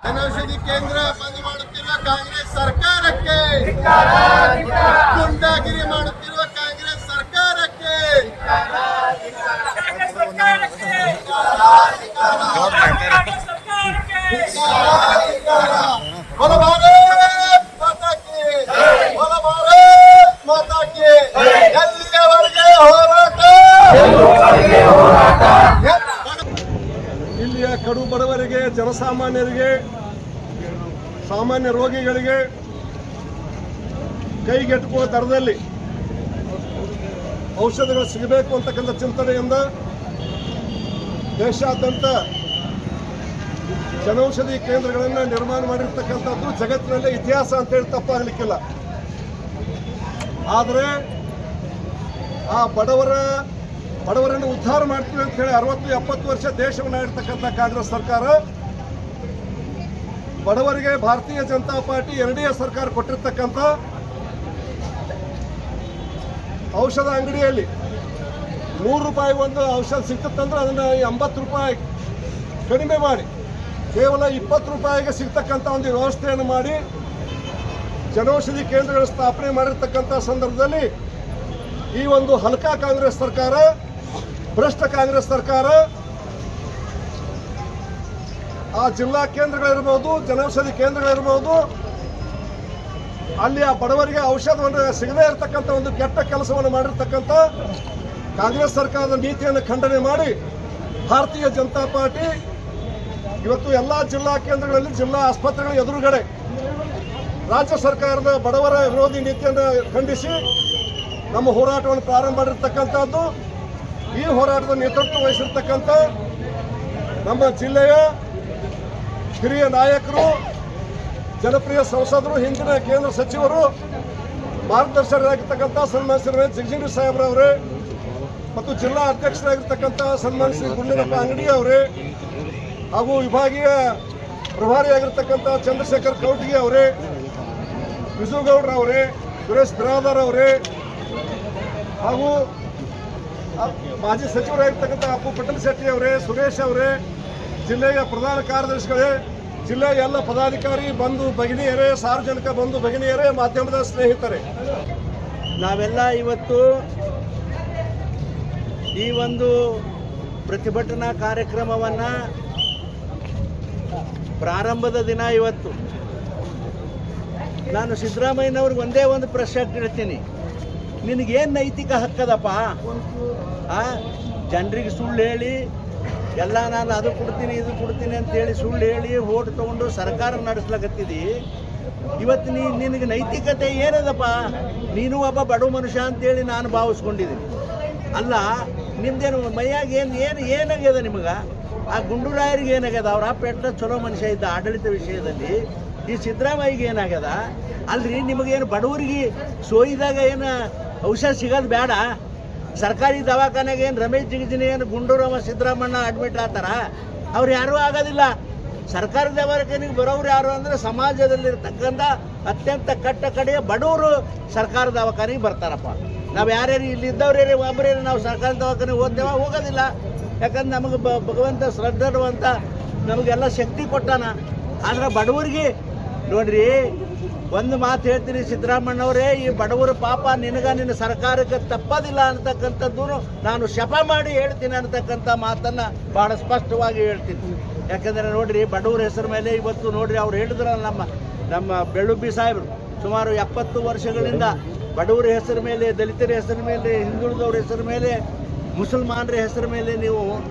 ಜನೌಷಧಿ ಕೇಂದ್ರ ಬಂದ್ ಮಾಡುತ್ತಿರುವ ಕಾಂಗ್ರೆಸ್ ಸರ್ಕಾರಕ್ಕೆ, ಗುಂಡಾಗಿರಿ ಮಾಡುತ್ತಿರುವ ಕಾಂಗ್ರೆಸ್ ಸರ್ಕಾರಕ್ಕೆ बोलो भारत माता की, बोलो भारत माता की। ಎಲ್ಲಿಯವರೆಗೆ ಹೋರಾಟ? ಇಲ್ಲಿಯ ಕಡು ಬಡವರಿಗೆ, ಜನಸಾಮಾನ್ಯರಿಗೆ, ಸಾಮಾನ್ಯ ರೋಗಿಗಳಿಗೆ ಕೈಗೆಟುಕುವ ದರದಲ್ಲಿ ಔಷಧಗಳು ಸಿಗಬೇಕು ಅಂತಕ್ಕಂಥ ಚಿಂತನೆಯಿಂದ ದೇಶಾದ್ಯಂತ ಜನೌಷಧಿ ಕೇಂದ್ರಗಳನ್ನು ನಿರ್ಮಾಣ ಮಾಡಿರ್ತಕ್ಕಂಥದ್ದು ಜಗತ್ತಿನಲ್ಲೇ ಇತಿಹಾಸ ಅಂತೇಳಿ ತಪ್ಪಾಗಲಿಕ್ಕಿಲ್ಲ. ಆದರೆ ಆ ಬಡವರನ್ನು ಉದ್ಧಾರ ಮಾಡ್ತೀವಿ ಅಂತ ಹೇಳಿ 60-70 ವರ್ಷ ದೇಶವನ್ನು ಆಡಿರ್ತಕ್ಕಂಥ ಕಾಂಗ್ರೆಸ್ ಸರ್ಕಾರ ಬಡವರಿಗೆ ಭಾರತೀಯ ಜನತಾ ಪಾರ್ಟಿ NDA ಸರ್ಕಾರ ಕೊಟ್ಟಿರ್ತಕ್ಕಂಥ ಔಷಧ ಅಂಗಡಿಯಲ್ಲಿ 100 ರೂಪಾಯಿ ಒಂದು ಔಷಧ ಸಿಗ್ತಂದ್ರೆ ಅದನ್ನು 80 ರೂಪಾಯಿ ಕಡಿಮೆ ಮಾಡಿ ಕೇವಲ 20 ರೂಪಾಯಿಗೆ ಸಿಗ್ತಕ್ಕಂಥ ಒಂದು ವ್ಯವಸ್ಥೆಯನ್ನು ಮಾಡಿ ಜನೌಷಧಿ ಕೇಂದ್ರಗಳ ಸ್ಥಾಪನೆ ಮಾಡಿರ್ತಕ್ಕಂಥ ಸಂದರ್ಭದಲ್ಲಿ ಈ ಒಂದು ಹಲ್ಕಾ ಕಾಂಗ್ರೆಸ್ ಸರ್ಕಾರ, ಭ್ರಷ್ಟ ಕಾಂಗ್ರೆಸ್ ಸರ್ಕಾರ ಆ ಜಿಲ್ಲಾ ಕೇಂದ್ರಗಳಿರ್ಬೋದು, ಜನೌಷಧಿ ಕೇಂದ್ರಗಳಿರ್ಬೋದು, ಅಲ್ಲಿ ಆ ಬಡವರಿಗೆ ಔಷಧವನ್ನು ಸಿಗದೇ ಇರತಕ್ಕಂಥ ಒಂದು ಕೆಟ್ಟ ಕೆಲಸವನ್ನು ಮಾಡಿರ್ತಕ್ಕಂಥ ಕಾಂಗ್ರೆಸ್ ಸರ್ಕಾರದ ನೀತಿಯನ್ನು ಖಂಡನೆ ಮಾಡಿ ಭಾರತೀಯ ಜನತಾ ಪಾರ್ಟಿ ಇವತ್ತು ಎಲ್ಲ ಜಿಲ್ಲಾ ಕೇಂದ್ರಗಳಲ್ಲಿ, ಜಿಲ್ಲಾ ಆಸ್ಪತ್ರೆಗಳ ಎದುರುಗಡೆ ರಾಜ್ಯ ಸರ್ಕಾರದ ಬಡವರ ವಿರೋಧಿ ನೀತಿಯನ್ನು ಖಂಡಿಸಿ ನಮ್ಮ ಹೋರಾಟವನ್ನು ಪ್ರಾರಂಭ ಮಾಡಿರ್ತಕ್ಕಂಥದ್ದು. ಈ ಹೋರಾಟದ ನೇತೃತ್ವ ವಹಿಸಿರ್ತಕ್ಕಂಥ ನಮ್ಮ ಜಿಲ್ಲೆಯ ಹಿರಿಯ ನಾಯಕರು, ಜನಪ್ರಿಯ ಸಂಸದರು, ಹಿಂದಿನ ಕೇಂದ್ರ ಸಚಿವರು, ಮಾರ್ಗದರ್ಶಕರಾಗಿರ್ತಕ್ಕಂಥ ಸನ್ಮಾನ ಶ್ರೀ ಜಗಜೀವನ್ ಸಾಹೇಬ್ರವರೇ ಮತ್ತು ಜಿಲ್ಲಾ ಅಧ್ಯಕ್ಷರಾಗಿರ್ತಕ್ಕಂಥ ಸನ್ಮಾನ ಶ್ರೀ ಗುಂಡಪ್ಪ ಅಂಗಡಿ ಅವರೇ ಹಾಗೂ ವಿಭಾಗೀಯ ಪ್ರಭಾರಿಯಾಗಿರ್ತಕ್ಕಂಥ ಚಂದ್ರಶೇಖರ್ ಕೌಟಿಗೆ ಅವರೇ, ವಿಜುಗೌಡ್ರ ಅವರೇ, ಸುರೇಶ್ ಬಿರಾದರ್ ಅವರೇ ಹಾಗೂ ಮಾಜಿ ಸಚಿವರಾಗಿರ್ತಕ್ಕಂಥ ಅಪ್ಪು ಪಟೇಲ್ ಶೆಟ್ಟಿ ಅವರೇ, ಸುರೇಶ್ ಅವರೇ, ಜಿಲ್ಲೆಯ ಪ್ರಧಾನ ಕಾರ್ಯದರ್ಶಿಗಳೇ, ಜಿಲ್ಲೆಯ ಎಲ್ಲ ಪದಾಧಿಕಾರಿ ಬಂಧು ಭಗಿನಿಯರೇ, ಸಾರ್ವಜನಿಕ ಬಂಧು ಭಗಿನಿಯರೇ, ಮಾಧ್ಯಮದ ಸ್ನೇಹಿತರೆ, ನಾವೆಲ್ಲ ಇವತ್ತು ಈ ಒಂದು ಪ್ರತಿಭಟನಾ ಕಾರ್ಯಕ್ರಮವನ್ನು ಪ್ರಾರಂಭದ ದಿನ ಇವತ್ತು. ನಾನು ಸಿದ್ದರಾಮಯ್ಯನವ್ರಿಗೆ ಒಂದೇ ಒಂದು ಪ್ರಶ್ನೆ ಕೇಳ್ತೀನಿ, ನಿನಗೇನು ನೈತಿಕ ಹಕ್ಕದಪ್ಪ? ಜನರಿಗೆ ಸುಳ್ಳು ಹೇಳಿ ಎಲ್ಲ ನಾನು ಅದು ಕೊಡ್ತೀನಿ ಇದು ಕೊಡ್ತೀನಿ ಅಂತೇಳಿ ಸುಳ್ಳು ಹೇಳಿ ಓಟ್ ತೊಗೊಂಡು ಸರ್ಕಾರ ನಡೆಸ್ಲಾಕತ್ತಿದ್ದಿ. ಇವತ್ತು ನಿನಗೆ ನೈತಿಕತೆ ಏನದಪ್ಪ? ನೀನು ಒಬ್ಬ ಬಡ ಮನುಷ್ಯ ಅಂತೇಳಿ ನಾನು ಭಾವಿಸ್ಕೊಂಡಿದ್ದೀನಿ. ಅಲ್ಲ, ನಿಮ್ದೇನು ಮೈಯಾಗ ಏನಾಗ್ಯದ ನಿಮಗೆ? ಆ ಗುಂಡೂರಾಯರಿಗೆ ಏನಾಗ್ಯದ? ಅವ್ರ ಪೆಟ್ಟ ಚಲೋ ಮನುಷ್ಯ ಇದ್ದ ಆಡಳಿತ ವಿಷಯದಲ್ಲಿ. ಈ ಸಿದ್ದರಾಮಯ್ಯಗೆ ಏನಾಗ್ಯದ? ಅಲ್ರಿ, ನಿಮಗೇನು ಬಡವರಿಗೆ ಸೋಯಿದಾಗ ಏನು ಔಷಧ ಸಿಗೋದು ಬೇಡ? ಸರ್ಕಾರಿ ದವಾಖಾನೆಗೆ ಏನು ರಮೇಶ್ ಜಿಗಜಿನಿ ಏನು ಗುಂಡೂರಾಮ ಸಿದ್ದರಾಮಣ್ಣ ಅಡ್ಮಿಟ್ ಆಗ್ತಾರ? ಅವ್ರು ಯಾರೂ ಆಗೋದಿಲ್ಲ. ಸರ್ಕಾರಿ ದವಾಖಾನೆಗೆ ಬರೋರು ಯಾರು ಅಂದರೆ ಸಮಾಜದಲ್ಲಿರ್ತಕ್ಕಂಥ ಅತ್ಯಂತ ಕಟ್ಟ ಕಡೆಯ ಬಡವರು ಸರ್ಕಾರ ದವಾಖಾನೆಗೆ ಬರ್ತಾರಪ್ಪ. ನಾವು ಯಾರ್ಯಾರು ಇಲ್ಲಿದ್ದವ್ರೇ ಒಬ್ಬರೇ ನಾವು ಸರ್ಕಾರಿ ದವಾಖಾನೆಗೆ ಹೋಗೋದಿಲ್ಲ. ಯಾಕಂದ್ರೆ ನಮಗೆ ಭಗವಂತ ಶ್ರದ್ಧಡುವಂತ ನಮಗೆಲ್ಲ ಶಕ್ತಿ ಕೊಟ್ಟಾನ. ಆದ್ರೆ ಬಡವರಿಗೆ ನೋಡ್ರಿ, ಒಂದು ಮಾತು ಹೇಳ್ತೀನಿ ಸಿದ್ದರಾಮಣ್ಣವರೇ, ಈ ಬಡವರು ಪಾಪ ನಿನ್ನ ಸರ್ಕಾರಕ್ಕೆ ತಪ್ಪದಿಲ್ಲ ಅಂತಕ್ಕಂಥದ್ದು ನಾನು ಶಪ ಮಾಡಿ ಹೇಳ್ತೀನಿ ಅಂತಕ್ಕಂಥ ಮಾತನ್ನು ಭಾಳ ಸ್ಪಷ್ಟವಾಗಿ ಹೇಳ್ತೀನಿ. ಯಾಕಂದರೆ ನೋಡ್ರಿ, ಬಡವರ ಹೆಸರು ಮೇಲೆ ಇವತ್ತು ನೋಡ್ರಿ, ಅವ್ರು ಹೇಳಿದ್ರಲ್ಲ ನಮ್ಮ ಬೆಳ್ಳುಬ್ಬಿ ಸಾಹೇಬರು ಸುಮಾರು 70 ವರ್ಷಗಳಿಂದ ಬಡವರ ಹೆಸರು ಮೇಲೆ, ದಲಿತರ ಹೆಸರು ಮೇಲೆ, ಹಿಂದುಳಿದವ್ರ ಹೆಸರು ಮೇಲೆ, ಮುಸಲ್ಮಾನರ ಹೆಸರು ಮೇಲೆ ನೀವು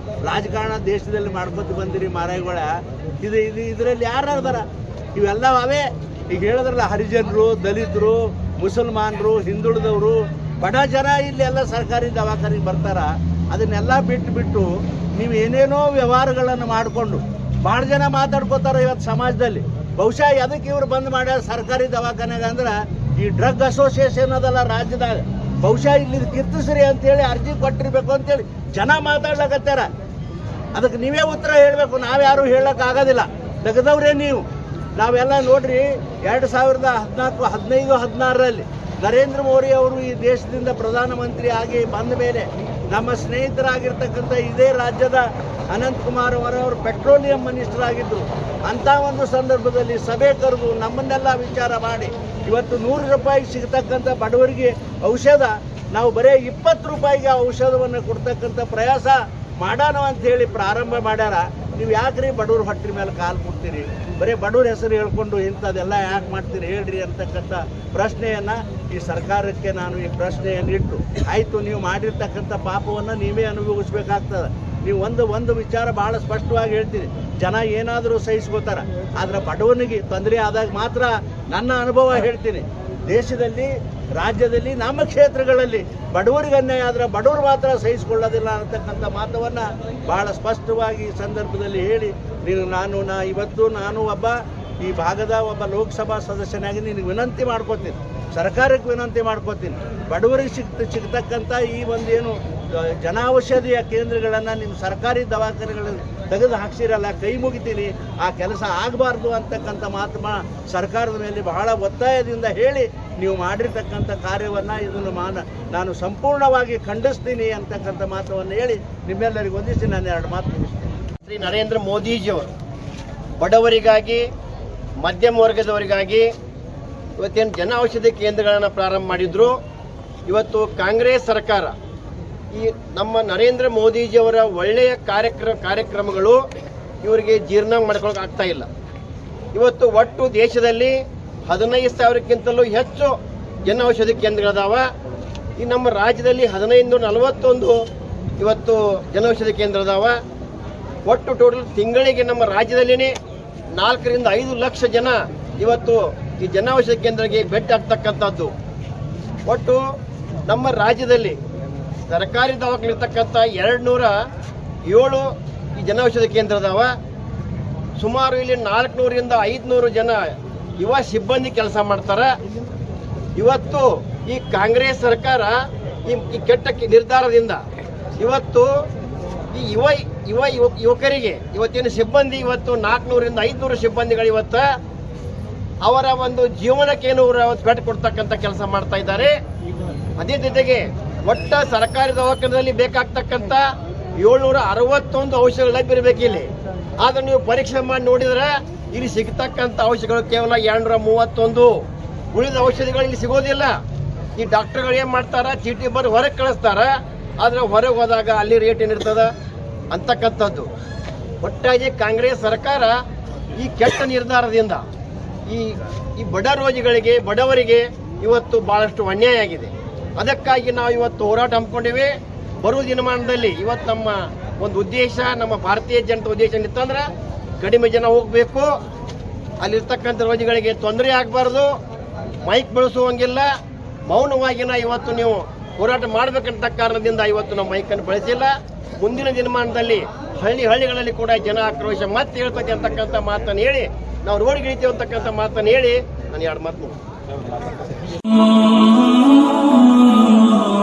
ರಾಜಕಾರಣ ದೇಶದಲ್ಲಿ ಮಾಡ್ಕೊತ ಬಂದಿರಿ ಮಾರಾಯಗಳ. ಇದರಲ್ಲಿ ಯಾರು ಅದಾರ? ಇವೆಲ್ಲ ಅವೇ. ಈಗ ಹೇಳಿದ್ರಲ್ಲ, ಹರಿಜನರು, ದಲಿತರು, ಮುಸಲ್ಮಾನರು, ಹಿಂದುಳಿದವರು, ಬಡ ಜನ ಇಲ್ಲೆಲ್ಲ ಸರ್ಕಾರಿ ದವಾಖಾನೆಗೆ ಬರ್ತಾರ. ಅದನ್ನೆಲ್ಲ ಬಿಟ್ಟು ನೀವು ಏನೇನೋ ವ್ಯವಹಾರಗಳನ್ನು ಮಾಡಿಕೊಂಡು ಭಾಳ ಜನ ಮಾತಾಡ್ಕೋತಾರೆ ಇವತ್ತು ಸಮಾಜದಲ್ಲಿ. ಬಹುಶಃ ಅದಕ್ಕೆ ಇವರು ಬಂದ್ ಮಾಡ್ಯಾರ ಸರ್ಕಾರಿ ದವಾಖಾನೆಗೆ ಅಂದ್ರೆ ಈ ಡ್ರಗ್ ಅಸೋಸಿಯೇಷನ್ ಅದಲ್ಲ ರಾಜ್ಯದಾಗ, ಬಹುಶಃ ಇಲ್ಲಿ ಕಿತ್ತಿಸ್ರಿ ಅಂತೇಳಿ ಅರ್ಜಿ ಕೊಟ್ಟಿರ್ಬೇಕು ಅಂತೇಳಿ ಜನ ಮಾತಾಡ್ಲಕತ್ತಾರ. ಅದಕ್ಕೆ ನೀವೇ ಉತ್ತರ ಹೇಳಬೇಕು, ನಾವ್ಯಾರು ಹೇಳೋಕ್ಕಾಗೋದಿಲ್ಲ. ತೆಗೆದವ್ರೇ ನೀವು. ನಾವೆಲ್ಲ ನೋಡ್ರಿ 2014, 15, 16ರಲ್ಲಿ ನರೇಂದ್ರ ಮೋದಿ ಅವರು ಈ ದೇಶದಿಂದ ಪ್ರಧಾನಮಂತ್ರಿ ಆಗಿ ಬಂದ ಮೇಲೆ ನಮ್ಮ ಸ್ನೇಹಿತರಾಗಿರ್ತಕ್ಕಂಥ ಇದೇ ರಾಜ್ಯದ ಅನಂತಕುಮಾರ್ ಅವರು ಪೆಟ್ರೋಲಿಯಂ ಮಿನಿಸ್ಟರ್ ಆಗಿದ್ದರು. ಅಂಥ ಒಂದು ಸಂದರ್ಭದಲ್ಲಿ ಸಭೆ ಕರೆದು ನಮ್ಮನ್ನೆಲ್ಲ ವಿಚಾರ ಮಾಡಿ ಇವತ್ತು 100 ರೂಪಾಯಿಗೆ ಸಿಗ್ತಕ್ಕಂಥ ಬಡವರಿಗೆ ಔಷಧ ನಾವು ಬರೀ 20 ರೂಪಾಯಿಗೆ ಆ ಔಷಧವನ್ನು ಕೊಡ್ತಕ್ಕಂಥ ಪ್ರಯಾಸ ಮಾಡೋಣ ಅಂತೇಳಿ ಪ್ರಾರಂಭ ಮಾಡ್ಯಾರ. ನೀವು ಯಾಕ್ರಿ ಬಡವ್ರ ಹೊಟ್ಟೆ ಮೇಲೆ ಕಾಲು ಕೊಡ್ತೀರಿ, ಬರೀ ಬಡವ್ರ ಹೆಸರು ಹೇಳ್ಕೊಂಡು ಇಂಥದ್ದೆಲ್ಲ ಯಾಕೆ ಮಾಡ್ತೀರಿ ಹೇಳ್ರಿ ಅಂತಕ್ಕಂಥ ಪ್ರಶ್ನೆಯನ್ನು ಈ ಸರ್ಕಾರಕ್ಕೆ ನಾನು ಈ ಪ್ರಶ್ನೆಯನ್ನು ಇಟ್ಟು, ಆಯಿತು ನೀವು ಮಾಡಿರ್ತಕ್ಕಂಥ ಪಾಪವನ್ನು ನೀವೇ ಅನುಭವಿಸ್ಬೇಕಾಗ್ತದೆ. ನೀವು ಒಂದು ವಿಚಾರ ಭಾಳ ಸ್ಪಷ್ಟವಾಗಿ ಹೇಳ್ತೀನಿ, ಜನ ಏನಾದರೂ ಸಹಿಸ್ಕೋತಾರೆ, ಆದರೆ ಬಡವನಿಗೆ ತೊಂದರೆ ಆದಾಗ ಮಾತ್ರ ನನ್ನ ಅನುಭವ ಹೇಳ್ತೀನಿ. ದೇಶದಲ್ಲಿ, ರಾಜ್ಯದಲ್ಲಿ, ನಮ್ಮ ಕ್ಷೇತ್ರಗಳಲ್ಲಿ ಬಡವರಿಗೆ ಅನ್ಯಾಯ ಆದರೆ ಬಡವರು ಮಾತ್ರ ಸಹಿಸಿಕೊಳ್ಳೋದಿಲ್ಲ ಅನ್ನತಕ್ಕಂಥ ಮಾತವನ್ನು ಭಾಳ ಸ್ಪಷ್ಟವಾಗಿ ಈ ಸಂದರ್ಭದಲ್ಲಿ ಹೇಳಿ ಇವತ್ತು ನಾನು ಈ ಭಾಗದ ಒಬ್ಬ ಲೋಕಸಭಾ ಸದಸ್ಯನಾಗಿ ನಿನಗೆ ವಿನಂತಿ ಮಾಡ್ಕೋತೀನಿ, ಸರ್ಕಾರಕ್ಕೆ ವಿನಂತಿ ಮಾಡ್ಕೋತೀನಿ, ಬಡವರಿಗೆ ಸಿಗ್ತಕ್ಕಂಥ ಈ ಒಂದೇನು ಜನೌಷಧಿಯ ಕೇಂದ್ರಗಳನ್ನು ನಿಮ್ಮ ಸರ್ಕಾರಿ ದವಾಖಾನೆಗಳಲ್ಲಿ ತೆಗೆದು ಹಾಕ್ಸಿರಲ್ಲ, ಕೈ ಮುಗಿತೀನಿ, ಆ ಕೆಲಸ ಆಗಬಾರ್ದು ಅಂತಕ್ಕಂಥ ಮಾತು ಸರ್ಕಾರದ ಮೇಲೆ ಬಹಳ ಒತ್ತಾಯದಿಂದ ಹೇಳಿ ನೀವು ಮಾಡಿರ್ತಕ್ಕಂಥ ಕಾರ್ಯವನ್ನು ಇದನ್ನು ನಾನು ಸಂಪೂರ್ಣವಾಗಿ ಖಂಡಿಸ್ತೀನಿ ಅಂತಕ್ಕಂಥ ಮಾತನ್ನು ಹೇಳಿ ನಿಮ್ಮೆಲ್ಲರಿಗೂ ಒಂದಿಸಿ ನಾನು 2 ಮಾತು ಮುಗಿಸ್ತೀನಿ. ಶ್ರೀ ನರೇಂದ್ರ ಮೋದಿಜಿಯವರು ಬಡವರಿಗಾಗಿ, ಮಧ್ಯಮ ವರ್ಗದವರಿಗಾಗಿ ಇವತ್ತೇನು ಜನ ಔಷಧಿ ಕೇಂದ್ರಗಳನ್ನು ಪ್ರಾರಂಭ ಮಾಡಿದ್ರು. ಇವತ್ತು ಕಾಂಗ್ರೆಸ್ ಸರ್ಕಾರ ಈ ನಮ್ಮ ನರೇಂದ್ರ ಮೋದಿಜಿಯವರ ಒಳ್ಳೆಯ ಕಾರ್ಯಕ್ರಮಗಳು ಇವರಿಗೆ ಜೀರ್ಣ ಮಾಡ್ಕೊಳ್ಳೋಕೆ ಆಗ್ತಾ ಇಲ್ಲ. ಇವತ್ತು ಒಟ್ಟು ದೇಶದಲ್ಲಿ 15,000ಕ್ಕಿಂತಲೂ ಹೆಚ್ಚು ಜನ ಔಷಧಿ ಕೇಂದ್ರಗಳದಾವ. ಈ ನಮ್ಮ ರಾಜ್ಯದಲ್ಲಿ 1541 ಇವತ್ತು ಜನೌಷಧಿ ಕೇಂದ್ರ ಅದಾವ. ಒಟ್ಟು ಟೋಟಲ್ ತಿಂಗಳಿಗೆ ನಮ್ಮ ರಾಜ್ಯದಲ್ಲಿನೇ 4 ರಿಂದ 5 ಲಕ್ಷ ಜನ ಇವತ್ತು ಈ ಜನೌಷಧಿ ಕೇಂದ್ರಕ್ಕೆ ಭೇಟಿ ಆಗ್ತಕ್ಕಂಥದ್ದು. ಒಟ್ಟು ನಮ್ಮ ರಾಜ್ಯದಲ್ಲಿ ಸರ್ಕಾರಿ ದವಾಖಾನೆಗಳಿರ್ತಕ್ಕಂಥ 207 ಈ ಜನೌಷಧಿ ಕೇಂದ್ರ ಅದಾವ. ಸುಮಾರು ಇಲ್ಲಿ 400 ರಿಂದ 500 ಜನ ಯುವ ಸಿಬ್ಬಂದಿ ಕೆಲಸ ಮಾಡ್ತಾರೆ. ಇವತ್ತು ಈ ಕಾಂಗ್ರೆಸ್ ಸರ್ಕಾರ ಈ ಕೆಟ್ಟ ನಿರ್ಧಾರದಿಂದ ಇವತ್ತು ಈ ಯುವಕರಿಗೆ ಇವತ್ತೇನು ಸಿಬ್ಬಂದಿ ಇವತ್ತು 400 ರಿಂದ 500 ಸಿಬ್ಬಂದಿಗಳು ಇವತ್ತು ಅವರ ಒಂದು ಜೀವನಕ್ಕೇನು ಪೆಟ್ಟು ಕೊಡ್ತಕ್ಕಂಥ ಕೆಲಸ ಮಾಡ್ತಾ ಇದ್ದಾರೆ. ಅದೇ ಜೊತೆಗೆ ಒಟ್ಟ ಸರ್ಕಾರಿ ದವಾಖಾನೆಯಲ್ಲಿ ಬೇಕಾಗ್ತಕ್ಕಂಥ 761 ಔಷಧಗಳು ಲಭ್ಯವಿರಬೇಕು ಇಲ್ಲಿ. ಆದ್ರೆ ನೀವು ಪರೀಕ್ಷೆ ಮಾಡಿ ನೋಡಿದ್ರೆ ಇಲ್ಲಿ ಸಿಗ್ತಕ್ಕಂಥ ಔಷಧಿಗಳು ಕೇವಲ 231. ಉಳಿದ ಔಷಧಿಗಳು ಇಲ್ಲಿ ಸಿಗೋದಿಲ್ಲ. ಈ ಡಾಕ್ಟರ್ಗಳು ಏನು ಮಾಡ್ತಾರ, ಚೀಟಿ ಬರ್ ಹೊರಗೆ ಕಳಿಸ್ತಾರ, ಆದ್ರೆ ಹೊರಗೆ ಹೋದಾಗ ಅಲ್ಲಿ ರೇಟ್ ಏನಿರ್ತದ ಅಂತಕ್ಕಂಥದ್ದು. ಒಟ್ಟಾಗಿ ಕಾಂಗ್ರೆಸ್ ಸರ್ಕಾರ ಈ ಕೆಟ್ಟ ನಿರ್ಧಾರದಿಂದ ಈ ಬಡ ರೋಗಿಗಳಿಗೆ, ಬಡವರಿಗೆ ಇವತ್ತು ಬಹಳಷ್ಟು ಅನ್ಯಾಯ ಆಗಿದೆ. ಅದಕ್ಕಾಗಿ ನಾವು ಇವತ್ತು ಹೋರಾಟ ಹಮ್ಮಿಕೊಂಡಿವಿ. ಬರುವ ದಿನಮಾನದಲ್ಲಿ ಇವತ್ತು ನಮ್ಮ ಒಂದು ಉದ್ದೇಶ, ನಮ್ಮ ಭಾರತೀಯ ಜನತಾ ಉದ್ದೇಶ ಇತ್ತಂದ್ರೆ ಕಡಿಮೆ ಜನ ಹೋಗಬೇಕು, ಅಲ್ಲಿರ್ತಕ್ಕಂಥ ರೋಗಿಗಳಿಗೆ ತೊಂದರೆ ಆಗಬಾರ್ದು, ಮೈಕ್ ಬಳಸುವಂಗಿಲ್ಲ, ಮೌನವಾಗಿನ ಇವತ್ತು ನೀವು ಹೋರಾಟ ಮಾಡಬೇಕಂತ ಕಾರಣದಿಂದ ಇವತ್ತು ನಾವು ಮೈಕನ್ನು ಬಳಸಿಲ್ಲ. ಮುಂದಿನ ದಿನಮಾನದಲ್ಲಿ ಹಳ್ಳಿಗಳಲ್ಲಿ ಕೂಡ ಜನ ಆಕ್ರೋಶ ಮತ್ತೆ ಹೇಳ್ತದೆ ಅಂತಕ್ಕಂಥ ಮಾತನ್ನು ಹೇಳಿ ನಾವು ರೋಡ್ಗೆ ಇಳಿತೀವಿ ಅಂತಕ್ಕಂಥ ಮಾತನ್ನು ಹೇಳಿ ನಾನು 2 ಮಾತು.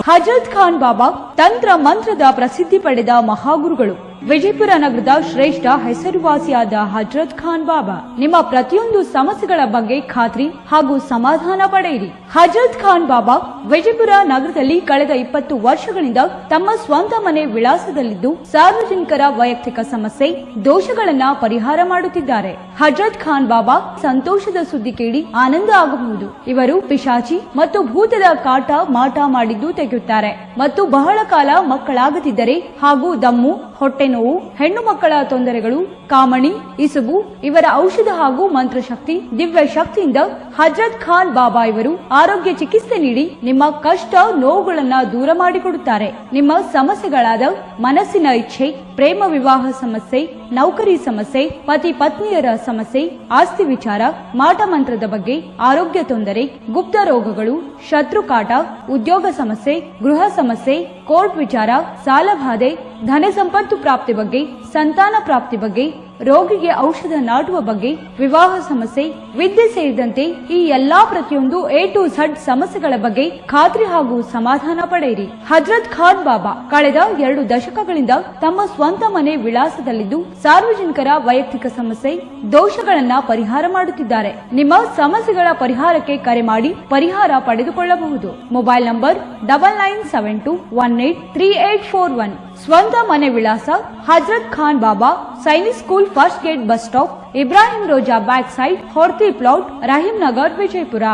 ಹಜರತ್ ಖಾನ್ ಬಾಬಾ ತಂತ್ರ ಮಂತ್ರದ ಪ್ರಸಿದ್ಧಿ ಪಡೆದ ಮಹಾಗುರುಗಳು. ವಿಜಯಪುರ ನಗರದ ಶ್ರೇಷ್ಠ ಹೆಸರುವಾಸಿಯಾದ ಹಜರತ್ ಖಾನ್ ಬಾಬಾ ನಿಮ್ಮ ಪ್ರತಿಯೊಂದು ಸಮಸ್ಯೆಗಳ ಬಗ್ಗೆ ಖಾತ್ರಿ ಹಾಗೂ ಸಮಾಧಾನ ಪಡೆಯಿರಿ. ಹಜರತ್ ಖಾನ್ ಬಾಬಾ ವಿಜಯಪುರ ನಗರದಲ್ಲಿ ಕಳೆದ 20 ವರ್ಷಗಳಿಂದ ತಮ್ಮ ಸ್ವಂತ ಮನೆ ವಿಳಾಸದಲ್ಲಿದ್ದು ಸಾರ್ವಜನಿಕರ ವೈಯಕ್ತಿಕ ಸಮಸ್ಯೆ, ದೋಷಗಳನ್ನ ಪರಿಹಾರ ಮಾಡುತ್ತಿದ್ದಾರೆ. ಹಜರತ್ ಖಾನ್ ಬಾಬಾ ಸಂತೋಷದ ಸುದ್ದಿ ಕೇಳಿ ಆನಂದ ಆಗಬಹುದು. ಇವರು ಪಿಶಾಚಿ ಮತ್ತು ಭೂತದ ಕಾಟ ಮಾಟ ಮಾಡಿದ್ದು ತೆಗೆಯುತ್ತಾರೆ ಮತ್ತು ಬಹಳ ಕಾಲ ಮಕ್ಕಳಾಗದಿದ್ದರೆ ಹಾಗೂ ದಮ್ಮು, ಹೊಟ್ಟೆ ನೋವು, ಹೆಣ್ಣು ಮಕ್ಕಳ ತೊಂದರೆಗಳು, ಕಾಮಣಿ, ಇಸುಬು ಇವರ ಔಷಧ ಹಾಗೂ ಮಂತ್ರಶಕ್ತಿ, ದಿವ್ಯ ಶಕ್ತಿಯಿಂದ ಹಜರತ್ ಖಾನ್ ಬಾಬಾ ಇವರು ಆರೋಗ್ಯ ಚಿಕಿತ್ಸೆ ನೀಡಿ ನಿಮ್ಮ ಕಷ್ಟ ನೋವುಗಳನ್ನ ದೂರ ಮಾಡಿಕೊಡುತ್ತಾರೆ. ನಿಮ್ಮ ಸಮಸ್ಯೆಗಳಾದ ಮನಸ್ಸಿನ ಇಚ್ಛೆ, ಪ್ರೇಮ ವಿವಾಹ ಸಮಸ್ಯೆ, ನೌಕರಿ ಸಮಸ್ಯೆ, ಪತಿ ಪತ್ನಿಯರ ಸಮಸ್ಯೆ, ಆಸ್ತಿ ವಿಚಾರ, ಮಾಟ ಮಂತ್ರದ ಬಗ್ಗೆ, ಆರೋಗ್ಯ ತೊಂದರೆ, ಗುಪ್ತ ರೋಗಗಳು, ಶತ್ರುಕಾಟ, ಉದ್ಯೋಗ ಸಮಸ್ಯೆ, ಗೃಹ ಸಮಸ್ಯೆ, ಕೋರ್ಟ್ ವಿಚಾರ, ಸಾಲಬಾಧೆ, ಧನ ಸಂಪತ್ತು ಪ್ರಾಪ್ತಿ ಬಗ್ಗೆ, ಸಂತಾನ ಪ್ರಾಪ್ತಿ ಬಗ್ಗೆ, ರೋಗಿಗೆ ಔಷಧ ನಾಟುವ ಬಗ್ಗೆ, ವಿವಾಹ ಸಮಸ್ಯೆ, ವಿದ್ಯೆ ಸೇರಿದಂತೆ ಈ ಎಲ್ಲಾ ಪ್ರತಿಯೊಂದು A to Z ಸಮಸ್ಯೆಗಳ ಬಗ್ಗೆ ಖಾತ್ರಿ ಹಾಗೂ ಸಮಾಧಾನ ಪಡೆಯಿರಿ. ಹಜರತ್ ಖಾನ್ ಬಾಬಾ ಕಳೆದ 2 ದಶಕಗಳಿಂದ ತಮ್ಮ ಸ್ವಂತ ಮನೆ ವಿಳಾಸದಲ್ಲಿದ್ದು ಸಾರ್ವಜನಿಕರ ವೈಯಕ್ತಿಕ ಸಮಸ್ಯೆ, ದೋಷಗಳನ್ನ ಪರಿಹಾರ ಮಾಡುತ್ತಿದ್ದಾರೆ. ನಿಮ್ಮ ಸಮಸ್ಯೆಗಳ ಪರಿಹಾರಕ್ಕೆ ಕರೆ ಮಾಡಿ ಪರಿಹಾರ ಪಡೆದುಕೊಳ್ಳಬಹುದು. Mobile number 9972183841. ಸ್ವಂತ ಮನೆ ವಿಳಾಸ Hazrat Khan Baba, Sainik school, first gate, bus stop, Ibrahim Roza back side, Horti plot, Rahim Nagar, Vijayapura.